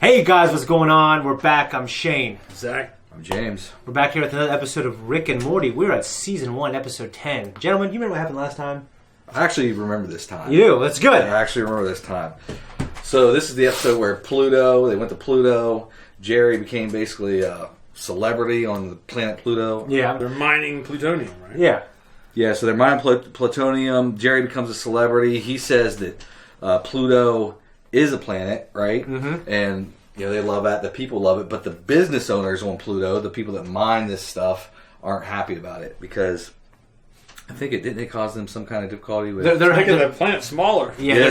Hey guys, what's going on? We're back. I'm Shane. Zack. I'm James. We're back here with another episode of Rick and Morty. We're at Season 1, Episode 10. Gentlemen, do you remember what happened last time? I actually remember this time. You do? That's good. I actually remember this time. So this is the episode where they went to Pluto. Jerry became basically a celebrity on the planet Pluto. Yeah. They're mining plutonium, right? Yeah. Yeah, so they're mining plutonium. Jerry becomes a celebrity. He says that Pluto is a planet, right? Mm-hmm. And they love that. The people love it. But the business owners on Pluto, the people that mine this stuff, aren't happy about it because I think didn't it cause them some kind of difficulty with they're making the planet smaller. Yeah.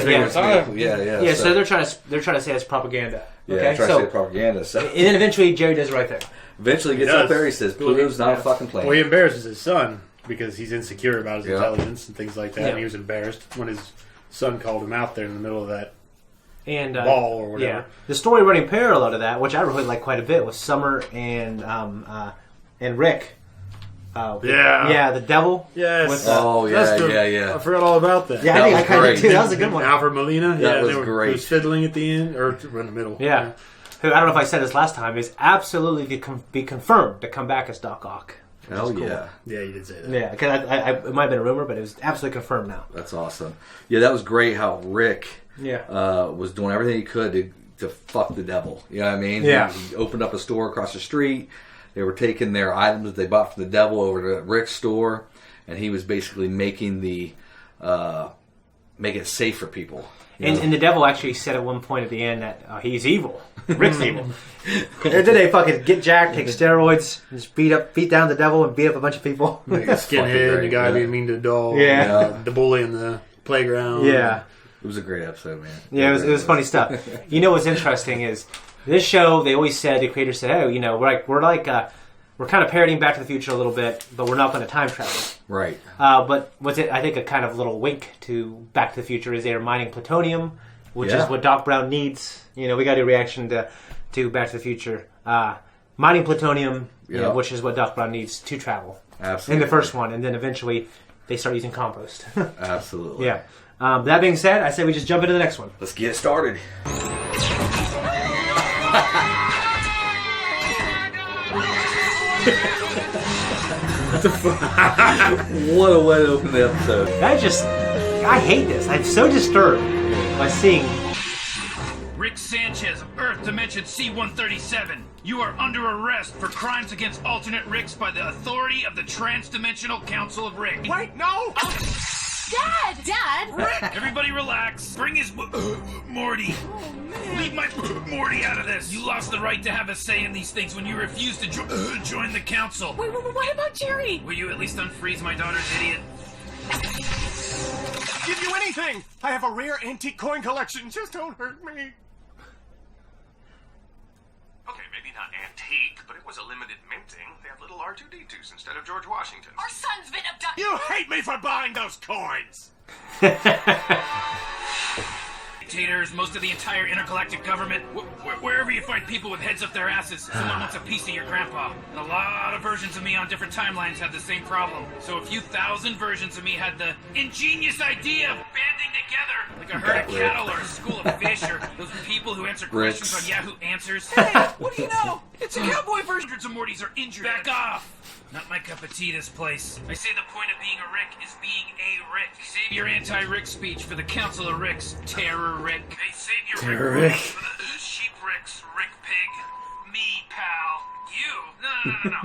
So they're trying to say it's propaganda. Yeah, okay? trying to say propaganda. So. And then eventually Jerry does it right there. Eventually gets up there. He says Pluto's not a fucking planet. Well, he embarrasses his son because he's insecure about his intelligence and things like that. Yeah. And he was embarrassed when his son called him out there in the middle of that ball or whatever. Yeah. The story running parallel to that, which I really like quite a bit, was Summer and Rick. The devil. Yes. Yeah. I forgot all about that. Yeah, I kind of too. That was a good one. Alfred Molina. That was great. He was fiddling at the end, or in the middle. Yeah. Who, I don't know if I said this last time, is absolutely be confirmed to come back as Doc Ock. Hell cool. yeah. Yeah, you did say that. Yeah, because it might have been a rumor, but it was absolutely confirmed now. That's awesome. Yeah, that was great how Rick was doing everything he could to fuck the devil. You know what I mean? Yeah. He opened up a store across the street. They were taking their items that they bought from the devil over to Rick's store, and he was basically making make it safe for people. And the devil actually said at one point at the end that he's evil. Rick's evil. Or did they fucking get jacked, take steroids, just beat down the devil and beat up a bunch of people? Like the skinhead, the guy being mean to the dog, the bully in the playground. Yeah. It was a great episode, man. Yeah, it was funny stuff. You know what's interesting is this show, they always said, the creator said, hey, we're kind of parodying Back to the Future a little bit, but we're not going to time travel. Right. But what's it? I think a kind of little wink to Back to the Future is they're mining plutonium, which is what Doc Brown needs. We got a reaction to Back to the Future. Mining plutonium, which is what Doc Brown needs to travel. Absolutely. In the first one, and then eventually they start using compost. Absolutely. Yeah. That being said, I say we just jump into the next one. Let's get started. What a way to open the episode. I hate this. I'm so disturbed by seeing Rick Sanchez of Earth Dimension C-137. You are under arrest for crimes against alternate Ricks by the authority of the Trans-Dimensional Council of Rick. Wait, no! Dad! Rick! Everybody relax. Bring his Morty. Oh, man. Leave my Morty out of this. You lost the right to have a say in these things when you refused to join the council. Wait, what about Jerry? Will you at least unfreeze my daughter's idiot? Give you anything! I have a rare antique coin collection. Just don't hurt me. Okay, maybe not antique, but it was a limited minting. They have little R2-D2s instead of George Washington. Our son's been abducted. You hate me for buying those coins! Dictators, most of the entire intergalactic government, wherever you find people with heads up their asses, someone wants a piece of your grandpa. And a lot of versions of me on different timelines had the same problem. So a few thousand versions of me had the ingenious idea of banding together like a herd of cattle or a school of fish or those people who answer questions on Yahoo Answers. Hey, what do you know? It's a cowboy version. Hundreds of Mortys are injured. Back off! Not my cup of tea, this place. I say the point of being a Rick is being a Rick. Save your anti-Rick speech for the Council of Ricks, Terror Rick. Hey, save your Terror Rick Rick. for the Sheep Ricks, Rick Pig. Me, pal. You. No.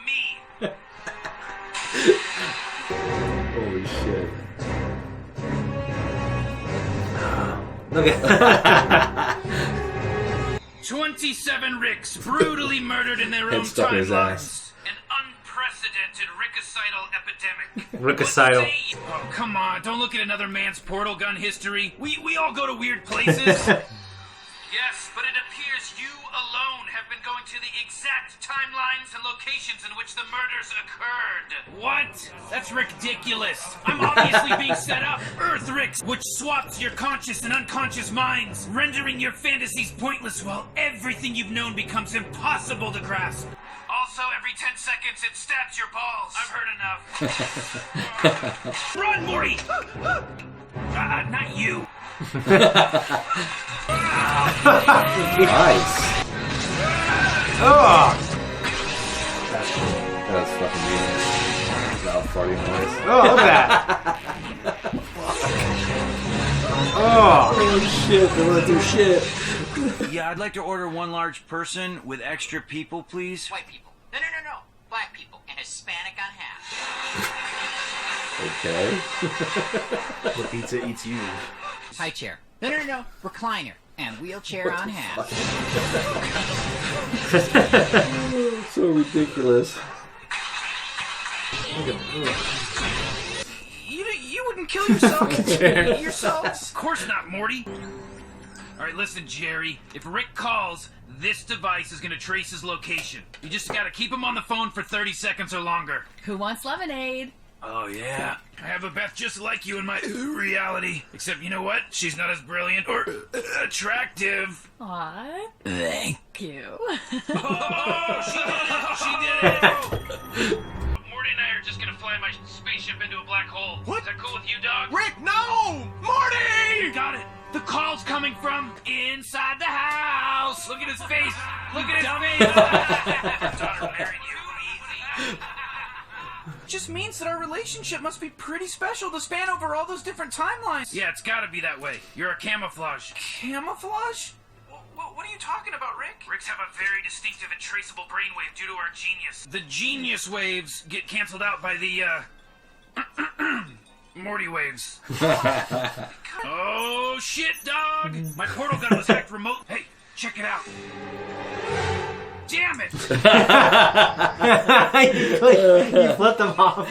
Me. Holy shit. Look at 27 Ricks brutally murdered in their own Head stuck in his timelines. ass. An unprecedented rickocidal epidemic. Rickocidal. Oh, come on. Don't look at another man's portal gun history. We all go to weird places. Yes, but it appears you alone have been going to the exact timelines and locations in which the murders occurred. What? That's ridiculous. I'm obviously being set up. Earth Ricks, which swaps your conscious and unconscious minds, rendering your fantasies pointless while everything you've known becomes impossible to grasp. Also, every 10 seconds it stabs your balls. I've heard enough. Run, Morty! Not you. Nice. Oh! That's fucking genius. Loud farting noise. Oh, look at that! Oh! Oh shit, they wanna do shit. Yeah, I'd like to order one large person with extra people, please. White people. No. Black people and Hispanic on half. Okay. The pizza eats you. High chair. No. Recliner and wheelchair on half. So ridiculous. You wouldn't kill yourselves? Of course not, Morty. Alright, listen, Jerry. If Rick calls, this device is going to trace his location. You just got to keep him on the phone for 30 seconds or longer. Who wants lemonade? Oh, yeah. I have a Beth just like you in my reality. Except, you know what? She's not as brilliant or attractive. What? Thank You. Oh, she did it! Morty and I are just going to fly my spaceship into a black hole. What? Is that cool with you, dog? Rick, no! Marty! Got it. The call's coming from inside the house. Look at his face. Look at his face. Daughter married you. Easy. Just means that our relationship must be pretty special to span over all those different timelines. Yeah, it's gotta be that way. You're a camouflage. Camouflage? What are you talking about, Rick? Ricks have a very distinctive and traceable brainwave due to our genius. The genius waves get canceled out by the, Morty waves. Oh, shit, dog! My portal gun was hacked remote. Hey, check it out. Damn it! You flipped them off.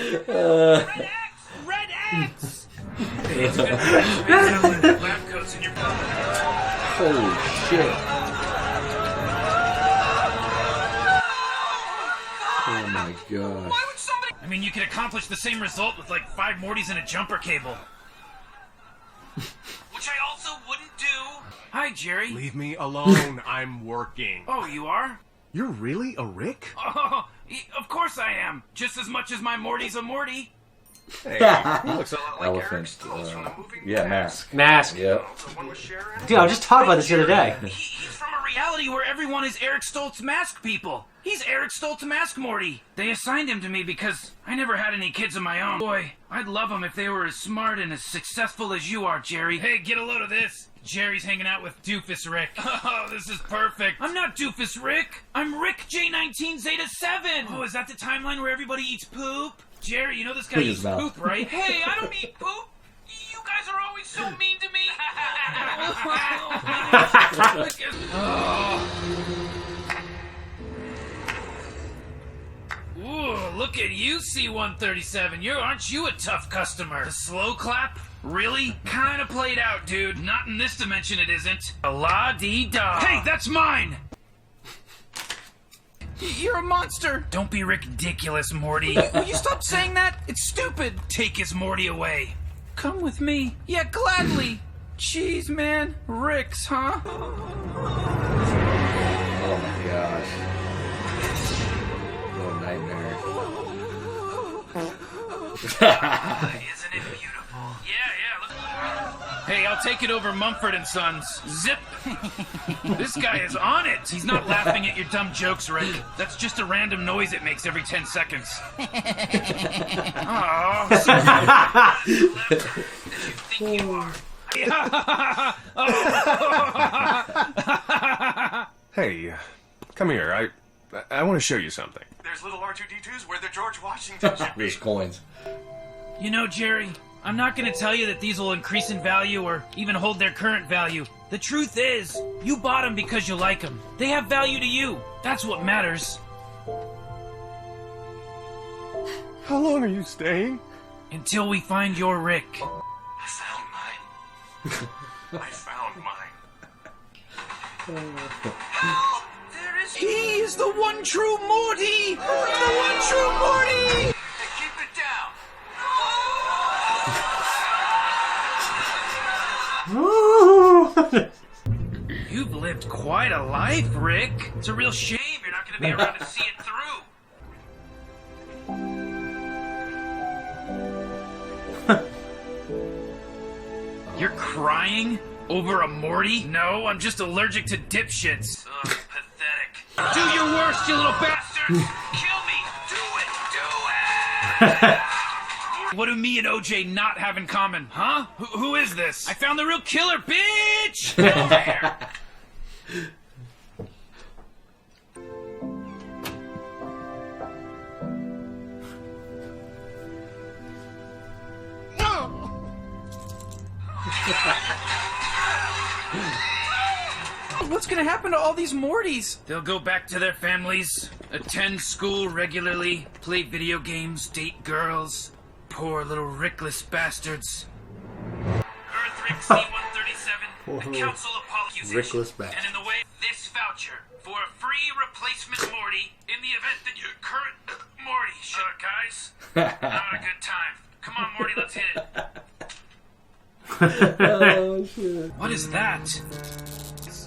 Red X! Hey, it's good that lab coats in your Holy shit. Oh my god. Why would somebody... I mean, you could accomplish the same result with like 5 Mortys and a jumper cable. Which I also wouldn't do. Hi, Jerry. Leave me alone. I'm working. Oh, you are? You're really a Rick? Oh, of course I am. Just as much as my Morty's a Morty. Hey, he looks a lot like Eric Elephant. Stoltz from the movie Yeah, mask. Mask. Yep. The one with Sharon? Dude, I was just talking about this the other day. He's from a reality where everyone is Eric Stoltz mask people. He's Eric Stoltz mask Morty. They assigned him to me because I never had any kids of my own. Boy, I'd love them if they were as smart and as successful as you are, Jerry. Hey, get a load of this. Jerry's hanging out with Doofus Rick. Oh, this is perfect. I'm not Doofus Rick. I'm Rick J19 Zeta 7. Oh, is that the timeline where everybody eats poop? Jerry, you know this guy Look at eats his mouth. poop, right? Hey, I don't eat poop. You guys are always so mean to me. Ooh, look at you, C-137. Aren't you a tough customer? The slow clap? Really? Kinda played out, dude. Not in this dimension it isn't. A la-dee-da. Hey, that's mine! You're a monster. Don't be ridiculous, Morty. Will you stop saying that? It's stupid. Take his Morty away. Come with me. Yeah, gladly. Jeez, man. Rick's, huh? Oh my gosh. What a nightmare. Isn't it beautiful? Yeah, look. Hey, I'll take it over Mumford and Sons. Zip. This guy is on it. He's not laughing at your dumb jokes, Rick. That's just a random noise it makes every 10 seconds. Aww. Think you are. Hey, come here. I want to show you something. There's little R2-D2s where the George Washington should be. There's coins. You know, Jerry, I'm not going to tell you that these will increase in value or even hold their current value. The truth is, you bought them because you like them. They have value to you. That's what matters. How long are you staying? Until we find your Rick. I found mine. I found mine. Help! There is... He is the one true Morty! The one true Morty! Hey, keep it down. You've lived quite a life, Rick. It's a real shame you're not going to be around to see it through. You're crying? Over a Morty? No, I'm just allergic to dipshits. Ugh, pathetic. Do your worst, you little bastards! Kill me! Do it! What do me and OJ not have in common? Huh? Who is this? I found the real killer, bitch! Over here! What's gonna happen to all these Mortys? They'll go back to their families, attend school regularly, play video games, date girls. Poor little Rickless bastards. Earth Rick C-137, the Council of Accusation. Rickless bastards. And in the way, this voucher for a free replacement Morty in the event that your current Morty should... guys, I'm having a good time. Come on, Morty, let's hit it. Oh, shit. What is that?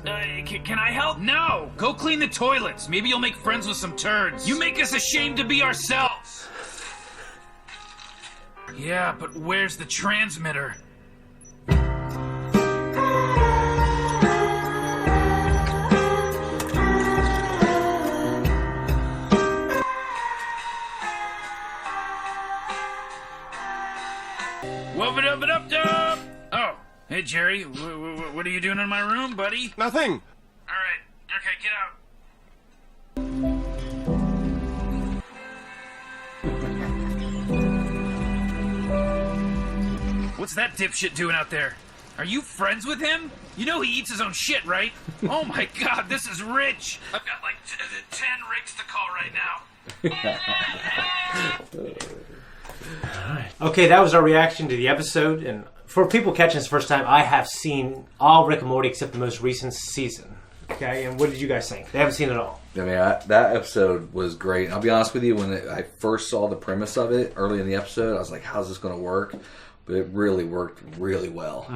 Can I help? No! Go clean the toilets. Maybe you'll make friends with some turds. You make us ashamed to be ourselves. Yeah, but where's the transmitter? Wub-a-dub-a-dub-dub! Oh, hey Jerry, what are you doing in my room, buddy? Nothing. Alright, okay, get out. What's that dipshit doing out there? Are you friends with him? You know he eats his own shit, right? Oh my god, this is rich! I've got like 10 Ricks to call right now. Okay, that was our reaction to the episode, and for people catching this first time, I have seen all Rick and Morty except the most recent season. Okay, and what did you guys think? They haven't seen it all. I mean, that episode was great. I'll be honest with you, when I first saw the premise of it early in the episode, I was like, how's this going to work? But it really worked really well.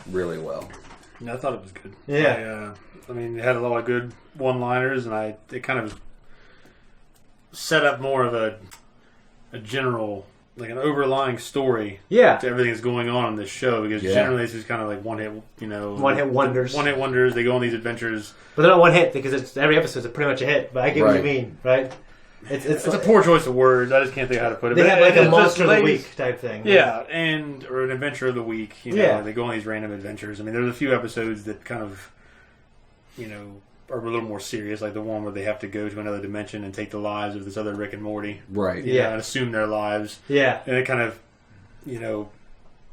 Really well. Yeah, I thought it was good. Yeah. I mean, it had a lot of good one-liners, and it kind of set up more of a general... like an overlying story to everything that's going on in this show, because generally it's just kind of like one-hit wonders. One-hit wonders. They go on these adventures. But they're not one hit, because every episode is pretty much a hit, but I get what you mean, right? It's a poor choice of words. I just can't think of how to put it. They have like a monster of the week type thing. Yeah, or an adventure of the week. You know, they go on these random adventures. I mean, there's a few episodes that kind of, are a little more serious, like the one where they have to go to another dimension and take the lives of this other Rick and Morty. Right. And assume their lives. Yeah. And it kind of,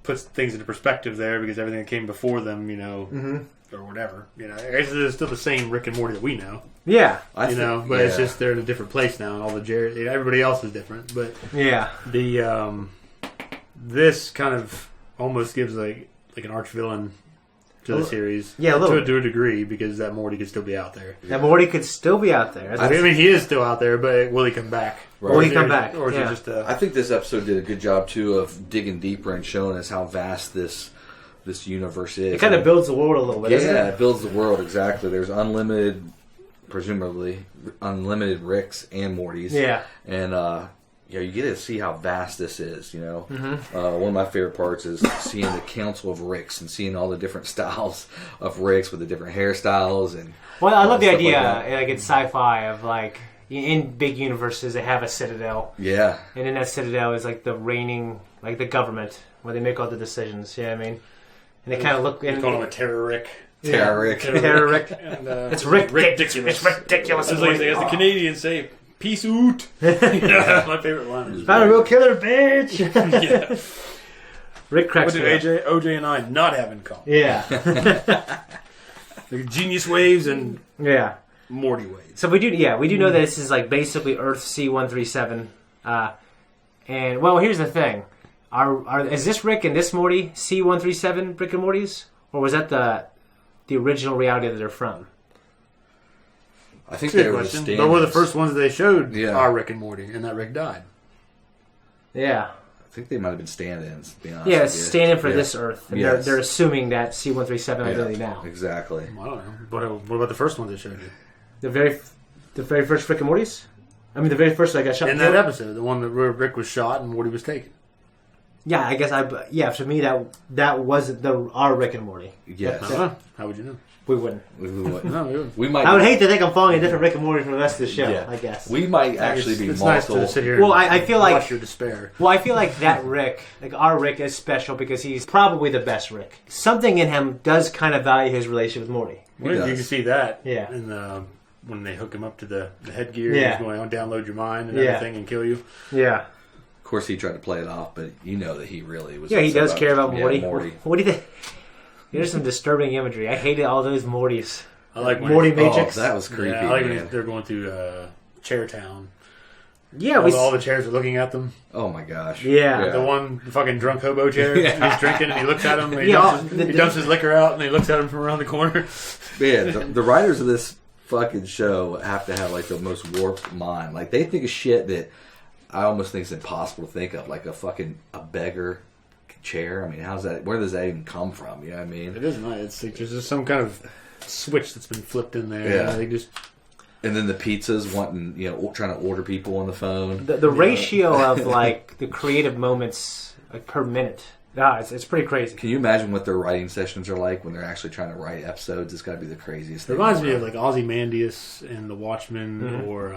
puts things into perspective there, because everything that came before them, or whatever. I guess it's still the same Rick and Morty that we know. Yeah. But it's just they're in a different place now, and all the everybody else is different. But the this kind of almost gives like an arch villain to the series. Yeah, a little. To a degree, because that Morty could still be out there. That Morty could still be out there. I mean, he is still out there, but will he come back? Right. Will he come back? Or is it just I think this episode did a good job, too, of digging deeper and showing us how vast this universe is. It kind of builds the world a little bit, doesn't it? It builds the world, exactly. There's presumably unlimited Ricks and Mortys. Yeah. And, you get to see how vast this is, One of my favorite parts is seeing the Council of Ricks and seeing all the different styles of Ricks with the different hairstyles. Well, I love the idea, like in sci-fi, of like, in big universes, they have a citadel. Yeah. And in that citadel is like the reigning, like the government, where they make all the decisions, you know what I mean? And they kind of look... They call him a Terror Rick. Terror Rick. Terror Rick. And, it's ridiculous. It's ridiculous. It's like as the Canadians say... Peace out. That's my favorite line. Found a real killer, bitch. Rick cracks me up. What do OJ and I not have in common? Yeah. The genius waves and Morty waves. So we do know that this is like basically Earth C-137. And well, here's the thing: is this Rick and this Morty C-137 Rick and Mortys, or was that the original reality that they're from? I think they were the stand-ins. But one of the first ones they showed are Rick and Morty, and that Rick died. Yeah. I think they might have been stand-ins, to be honest. Yeah, stand-in for this Earth. And they're assuming that C-137 identity now. Exactly. Well, I don't know. What about the first one they showed you? The very first Rick and Mortys? I mean, the very first I got shot. In that episode, the one where Rick was shot and Morty was taken. Yeah, I guess to me that wasn't our Rick and Morty. Yes. How would you know? We wouldn't. We wouldn't. No, we wouldn't. We might. I would hate to think I'm following a different Rick and Morty for the rest of the show. Yeah. I guess we might actually be it's multiple. nice to sit here. Well, and I feel like watch your despair. Well, I feel like that Rick, like our Rick, is special because he's probably the best Rick. Something in him does kind of value his relationship with Morty. You can see that. Yeah. In the when they hook him up to the headgear, Yeah. he's going on download your mind and everything and kill you. Yeah. Of course, he tried to play it off, but you know that he really was. Yeah, he does care about Morty. Morty. What do you think? There's some disturbing imagery. I hated all those Mortys. I like when Morty Matrix. Oh, that was creepy. Yeah, I like man. when they're going through Chairtown. Yeah, all the chairs are looking at them. Oh my gosh. Yeah. The one fucking drunk hobo chair. Yeah. He's drinking and he looks at him. And he Yeah, dumps his liquor out and he looks at him from around the corner. Yeah, the writers of this fucking show have to have like the most warped mind. Like they think of shit that I almost think is impossible to think of, like a beggar chair. I mean, where does that even come from? You know what I mean? It isn't. It's like there's just some kind of switch that's been flipped in there. Yeah. They just. And then the pizzas wanting, trying to order people on the phone. The ratio of like the creative moments like per minute. It's pretty crazy. Can you imagine what their writing sessions are like when they're actually trying to write episodes? It's got to be the craziest It thing. reminds me of like Ozymandias in The Watchmen, Mm-hmm. or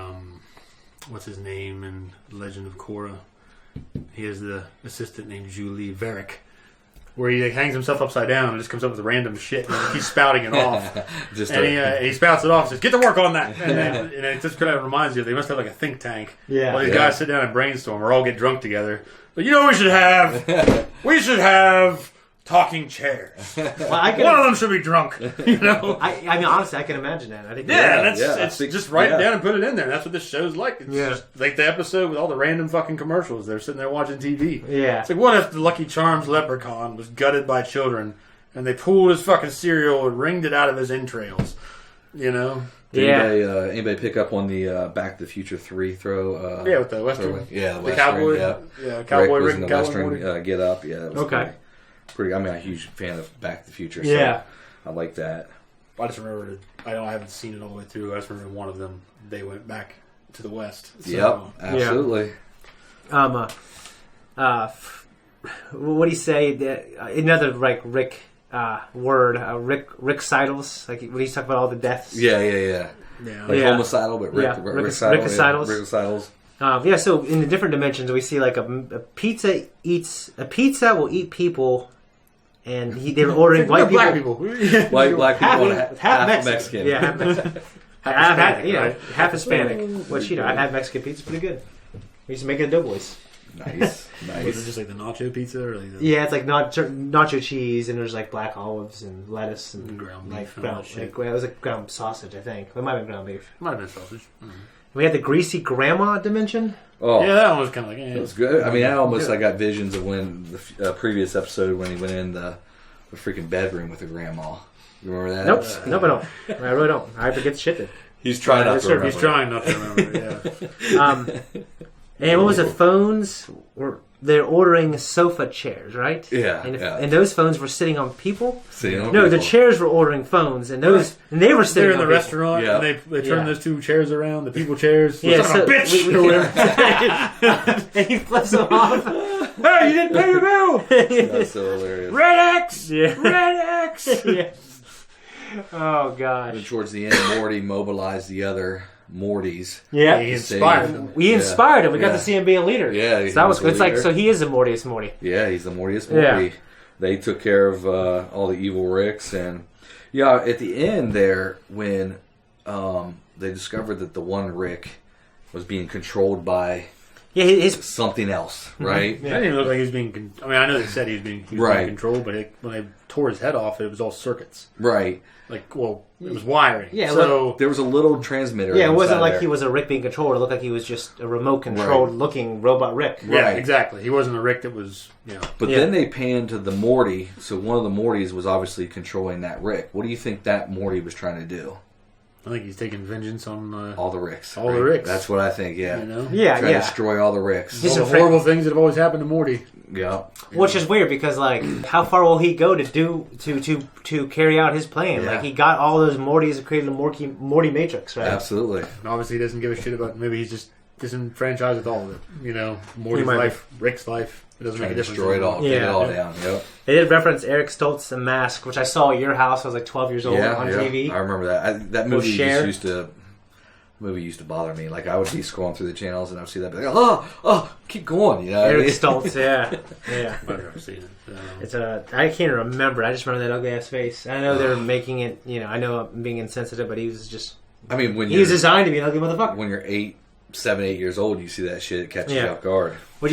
what's his name in Legend of Korra. He has the assistant named Julie Varick, where he hangs himself upside down and just comes up with random shit and he keeps spouting it off. He spouts it off and says, "Get to work on that." And it just kind of reminds you, they must have like a think tank. Yeah. Well, these guys sit down and brainstorm or all get drunk together. But you know what we should have? We should have talking chairs. One of them should be drunk. You know? I mean, honestly, I can imagine that. I think It's just write it down and put it in there. That's what this show's like. It's just like the episode with all the random fucking commercials. They're sitting there watching TV. Yeah. It's like, what if the Lucky Charms leprechaun was gutted by children and they pulled his fucking cereal and wringed it out of his entrails? You know? Did anybody pick up on the Back to the Future 3 throw? With the Western. The Western, cowboy. Yeah, cowboy Rick Rick in the and Western get up. Yeah, that was okay. Pretty. I'm a huge fan of Back to the Future. So yeah. I like that. I just remember I haven't seen it all the way through. I just remember one of them. They went back to the West. So. Yep, absolutely. What do you say? Another like Rick word. Rick Sidles. Like when he's talking about all the deaths. Yeah. Like homicidal, but Rickicidals. So in the different dimensions, we see like a pizza will eat people, and they're ordering white black people. Black people, half Mexican. Yeah, half Mexican. half Hispanic. Which I've had Mexican pizza, pretty good. We used to make it at Doughboys. Nice. Was it just like the nacho pizza? Or like it's like nacho cheese, and there's like black olives and lettuce and ground like beef. it was like ground sausage, I think. It might have been ground beef. Might have been sausage. Mm-hmm. We had the greasy grandma dimension. Oh, yeah, that one was kind of like. It was good. I mean, I got visions of when the previous episode when he went in the freaking bedroom with the grandma. You remember that? Nope, I don't. I really don't. I forget shit. Then. He's trying not to remember. He's trying not to remember. Yeah. And what was it? Phones they're ordering sofa chairs, right? Yeah. And those phones were sitting on people. The chairs were ordering phones, and they were sitting. They're in the on restaurant, yeah. and they turn those two chairs around, the people chairs. Yeah, bitch. And he flips them off. Hey, you didn't pay your bill. That's so hilarious. Red X. Yeah. Red X. Yeah. Oh gosh. And towards the end, Morty mobilized the other Mortys. Yeah, he inspired them. We inspired him. We got to see him be a leader. Yeah, so that was good. It's like so he is the Mortiest Morty. Yeah, he's the Mortiest Morty. Yeah. They took care of all the evil Ricks, and at the end there when they discovered that the one Rick was being controlled by something else, right? Yeah. It didn't even look like he was being. I mean, I know they said he was being controlled, but when they tore his head off, it was all circuits, right? Like, it was wiring. Yeah, so there was a little transmitter. Yeah, it wasn't like there. he was a Rick being controlled. It looked like he was just a remote controlled looking robot Rick. Yeah, exactly. He wasn't a Rick that was, But then they panned to the Morty. So one of the Mortys was obviously controlling that Rick. What do you think that Morty was trying to do? I think he's taking vengeance on all the Ricks. All the Ricks. That's what I think. Yeah. Trying to destroy all the Ricks. All the horrible things that have always happened to Morty. Yeah. Which is weird because how far will he go to carry out his plan? Yeah. Like he got all those Mortys and created a Morty Matrix, right? Absolutely. And obviously he doesn't give a shit about. Maybe he's just disenfranchised with all of it. You know, Morty's life, Rick's life. It doesn't make a difference. Destroy it all. Get it all down. Yep. They did reference Eric Stoltz's The Mask, which I saw at your house. I was like 12 years old on TV. I remember that. That movie used to bother me. Like, I would be scrolling through the channels and I would see that, be like, keep going. You know, Eric Stoltz, yeah. I've never seen it. It's I can't remember. I just remember that ugly ass face. I know they're making it. You know, I know I'm being insensitive, but he was just. I mean, he was designed to be an ugly motherfucker. When you're 7, 8 years old, you see that shit, it catches you off guard. What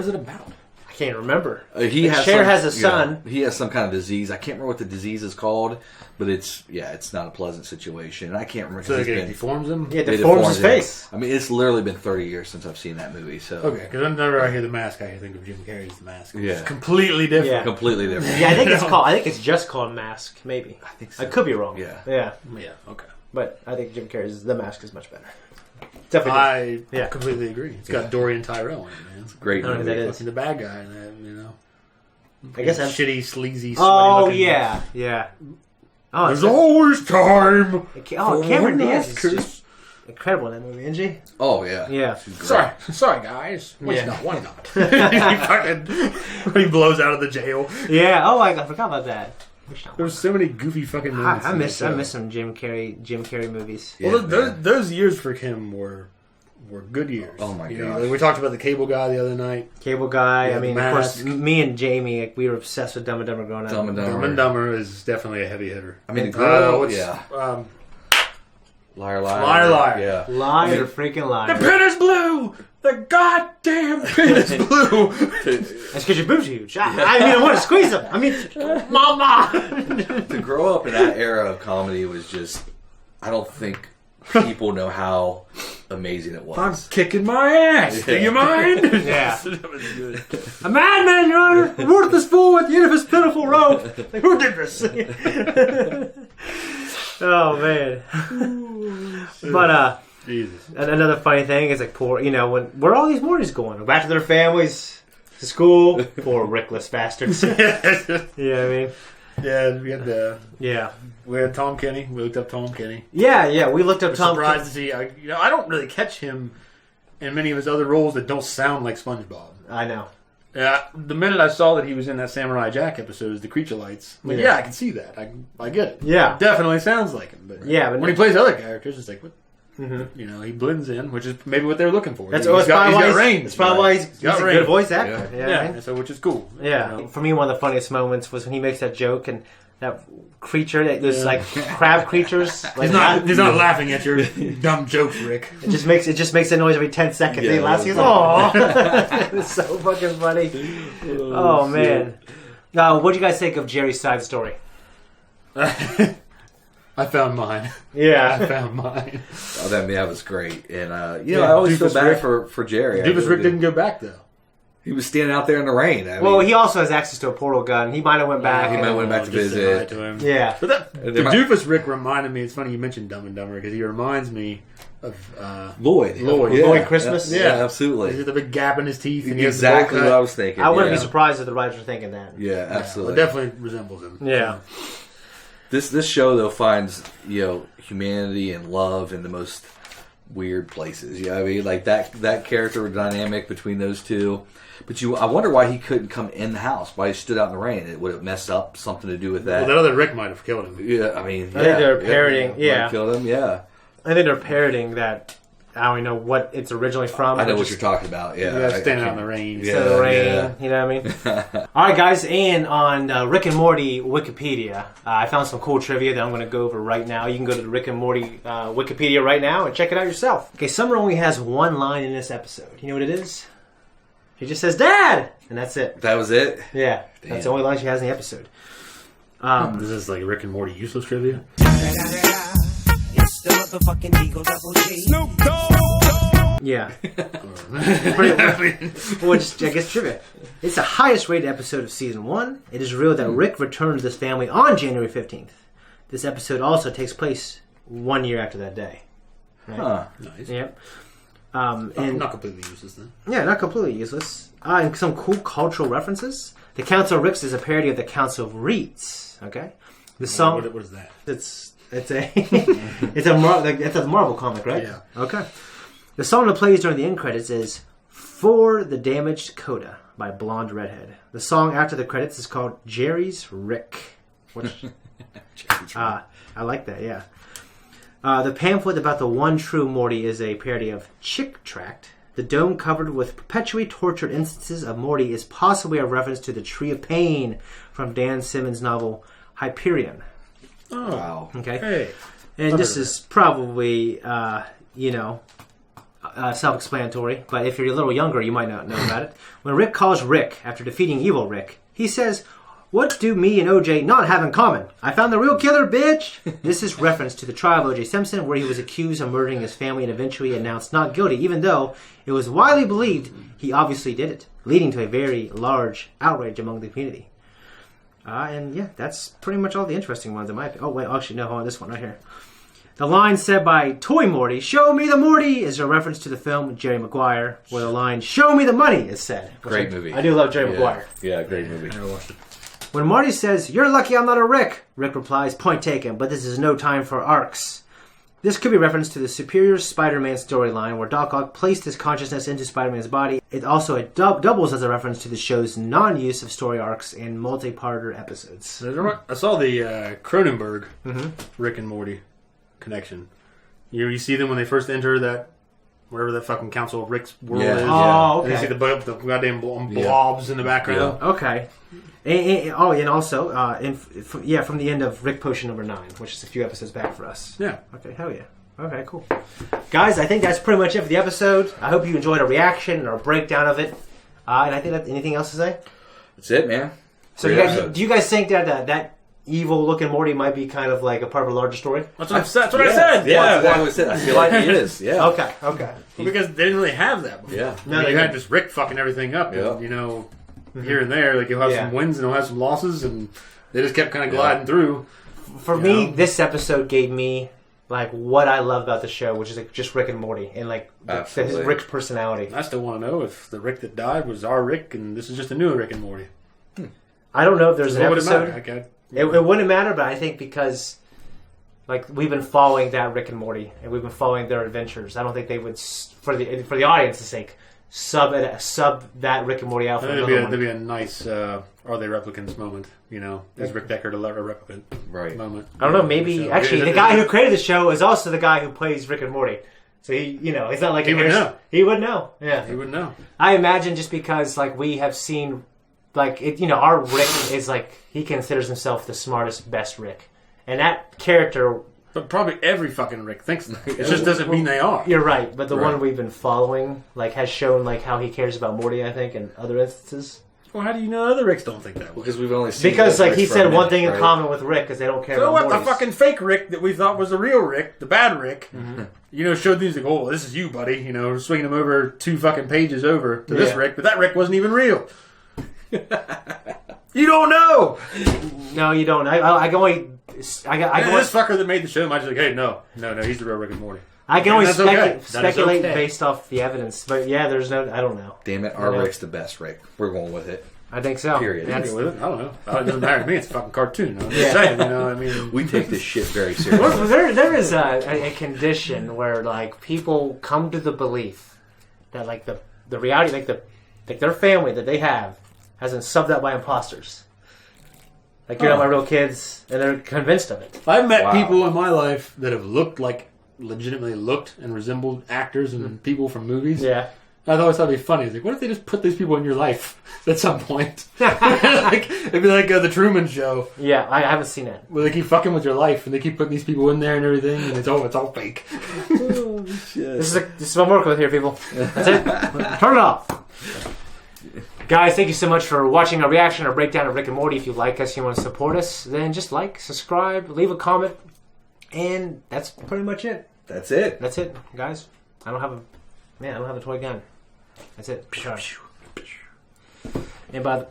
is it about? I can't remember. Cher has a son. He has some kind of disease. I can't remember what the disease is called, but it's not a pleasant situation. And I can't remember. So it deforms him? Yeah, it deforms his face. I mean, it's literally been 30 years since I've seen that movie. So okay, because whenever I hear The Mask, I think of Jim Carrey's The Mask. Yeah, completely different. Yeah. Completely different. Yeah, I think it's called. I think it's just called Mask. Maybe. I think so. I could be wrong. Yeah. Okay. But I think Jim Carrey's The Mask is much better. Definitely. I completely agree. It's got Dorian Tyrell in it, man. It's great movie. That is the bad guy in that, you know. I guess I'm shitty, sleazy. Oh yeah. Oh, there's always time. Cameron Diaz is just incredible in that movie, isn't she? Oh yeah. Yeah. Sorry, guys. Why not? When he blows out of the jail. Yeah. Oh, I forgot about that. There's so many goofy fucking movies. I miss some Jim Carrey movies. Yeah, well, those years for him were good years. Oh my god! Like we talked about the Cable Guy the other night. Cable Guy. I mean, of course, me and Jamie, we were obsessed with Dumb and Dumber growing up. Dumb and Dumber is definitely a heavy hitter. I mean, Liar. Yeah. Liar, freaking liar. The pen is blue. The goddamn pen is blue. That's because your boobs are huge. I mean, I want to squeeze them. I mean, mama. To grow up in that era of comedy was just, I don't think people know how amazing it was. I'm kicking my ass. Do you mind? Yeah. That was good. A madman, Your Honor. A worthless fool at the end of his pitiful rope. Like, who did this? Oh, man. But, Jesus. Another funny thing is, like, where are all these Mortys going? Back to their families, to school. Poor Rickless bastards. You know what I mean? Yeah, we had Tom Kenny. We looked up Tom Kenny. Yeah, we looked up Tom Kenny. Surprised to see. I don't really catch him in many of his other roles that don't sound like SpongeBob. I know. Yeah, the minute I saw that he was in that Samurai Jack episode, is the Creature Lights. I'm like, I can see that. I get it. Yeah, it definitely sounds like him. But when he plays other characters, it's like, what? Mm-hmm. You know, he blends in, which is maybe what they're looking for. That's probably why he's a good voice actor. Yeah, so which is cool. Yeah, you know? For me, one of the funniest moments was when he makes that joke and that creature, those like crab creatures. Like, he's not laughing at your dumb jokes, Rick. It just makes a noise every 10 seconds. Yeah, he laughs. He goes, "Aww!" It's so fucking funny. Oh man, what do you guys think of Jerry's side story? I found mine. Yeah. I found mine. Oh, that was great. And, I always feel bad for Jerry. Doofus Rick didn't go back, though. He was standing out there in the rain. He also has access to a portal gun. He might have went back. He might have went back to visit. To him. Yeah. But the Doofus Rick reminded me, it's funny you mentioned Dumb and Dumber, because he reminds me of Lloyd. Lloyd Christmas? Yeah, absolutely. He's got the big gap in his teeth. And exactly what I was thinking. I wouldn't be surprised if the writers were thinking that. Yeah, absolutely. It definitely resembles him. Yeah. This show though finds humanity and love in the most weird places. You know what I mean? Like that character dynamic between those two. But I wonder why he couldn't come in the house. Why he stood out in the rain. It would have messed up something to do with that. Well, that other Rick might have killed him. Yeah, I mean, I think they're parroting. Killed him. Yeah, I think they're parroting that. I don't even know what it's originally from. I know what you're talking about. Yeah, standing out in the rain. You know what I mean? All right, guys, and on Rick and Morty Wikipedia, I found some cool trivia that I'm going to go over right now. You can go to the Rick and Morty Wikipedia right now and check it out yourself. Okay, Summer only has one line in this episode. You know what it is? She just says, "Dad!" And that's it. That was it? Yeah. Damn. That's the only line she has in the episode. This is like Rick and Morty useless trivia? It's the motherfucking Eagle Double G. Snoop Dogg! Yeah. I guess trivia. It's the highest rated episode of season 1. It is revealed that Rick returned to this family on January 15th. This episode also takes place 1 year after that day. Right? Huh. Nice. Yep. And not completely useless then. Yeah, not completely useless. And some cool cultural references. The Council of Ricks is a parody of the Council of Reeds. Okay. The song. What is that? It's a Marvel comic, right? Yeah. Okay. The song that plays during the end credits is For the Damaged Coda by Blonde Redhead. The song after the credits is called Jerry's Rick. Which, I like that, yeah. The pamphlet about the one true Morty is a parody of Chick Tract. The dome covered with perpetually tortured instances of Morty is possibly a reference to the Tree of Pain from Dan Simmons' novel Hyperion. Oh, wow. Okay. Hey. And this is probably, self-explanatory, but if you're a little younger, you might not know about it. When Rick calls Rick after defeating evil Rick, he says, "What do me and OJ not have in common? I found the real killer, bitch!" This is reference to the trial of OJ Simpson, where he was accused of murdering his family and eventually announced not guilty, even though it was widely believed he obviously did it, leading to a very large outrage among the community. And yeah, that's pretty much all the interesting ones in my opinion. Oh, wait, actually, no, hold on, this one right here. The line said by Toy Morty, "Show me the Morty," is a reference to the film Jerry Maguire, where the line, "Show me the money," is said. Great movie. I do love Jerry Maguire. Yeah, great movie. I never watched it. When Marty says, "You're lucky I'm not a Rick," Rick replies, "Point taken, but this is no time for arcs." This could be reference to the Superior Spider-Man storyline, where Doc Ock placed his consciousness into Spider-Man's body. It also doubles as a reference to the show's non-use of story arcs in multi-parter episodes. I saw the Cronenberg Rick and Morty connection. You see them when they first enter that, wherever that fucking Council of Rick's world is. Oh, okay. And you see the goddamn blobs in the background. Yeah. Okay. And also, from the end of Rick Potion number 9, which is a few episodes back for us. Yeah. Okay, hell yeah. Okay, cool. Guys, I think that's pretty much it for the episode. I hope you enjoyed our reaction and our breakdown of it. And I think anything else to say? That's it, man. So do you guys think that evil-looking Morty might be kind of like a part of a larger story? That's what I said. Yeah, that's what I said. I feel like it is. Yeah. Okay. Well, because they didn't really have that before. Yeah. No, you had just Rick fucking everything up. Yeah. And, here and there. Like, you'll have some wins and you'll have some losses, and they just kept kind of gliding through. For me, this episode gave me like what I love about the show, which is like just Rick and Morty and like Rick's personality. I still want to know if the Rick that died was our Rick, and this is just a new Rick and Morty. I don't know if there's an episode. It wouldn't matter, but I think because like we've been following that Rick and Morty, and we've been following their adventures. I don't think they would, for the audience's sake, sub that Rick and Morty out for another one. There'd be a nice "Are they replicants?" moment. Is Rick Deckard a replicant? Right. Moment. I don't know. Maybe actually the guy who created the show is also the guy who plays Rick and Morty. So it's not like he would know. He would know. Yeah, he would know. I imagine just because like we have seen. Like, our Rick is like, he considers himself the smartest, best Rick. And that character... But probably every fucking Rick thinks that. It just doesn't mean they are. You're right, but the one we've been following, like, has shown, like, how he cares about Morty, I think, in other instances. Well, how do you know other Ricks don't think that way? Because we've only seen... Because, like, he said one thing in common with Rick, because they don't care about Morty. So what, the fucking fake Rick that we thought was the real Rick, the bad Rick, showed these, like, oh, this is you, buddy, swinging him over 2 fucking pages over to this Rick, but that Rick wasn't even real. You don't know. No, you don't. I can only. This fucker that made the show might just like, hey, no, he's the real Rick and Morty. I can only speculate based off the evidence, but yeah, there's no. I don't know. Damn it, our Rick's the best Rick. We're going with it. I think so. Period. I don't know. It doesn't matter to me. It's a fucking cartoon. I'm just saying. We take this shit very seriously. There is a condition where like people come to the belief that like the reality, like their family that they have. Has been subbed out by imposters. Like, you're not my real kids, and they're convinced of it. I've met people in my life that have legitimately looked and resembled actors and people from movies. Yeah. I always thought it'd be funny. It's like, what if they just put these people in your life at some point? It'd be like the Truman Show. Yeah, I haven't seen it. Where they keep fucking with your life, and they keep putting these people in there and everything, and it's all fake. Oh, shit. This is what I'm working with here, people. That's it. Turn it off. Guys, thank you so much for watching our reaction, our breakdown of Rick and Morty. If you like us, you want to support us, then just like, subscribe, leave a comment, and that's pretty much it. That's it. That's it, guys. I don't have a toy gun. That's it. And by the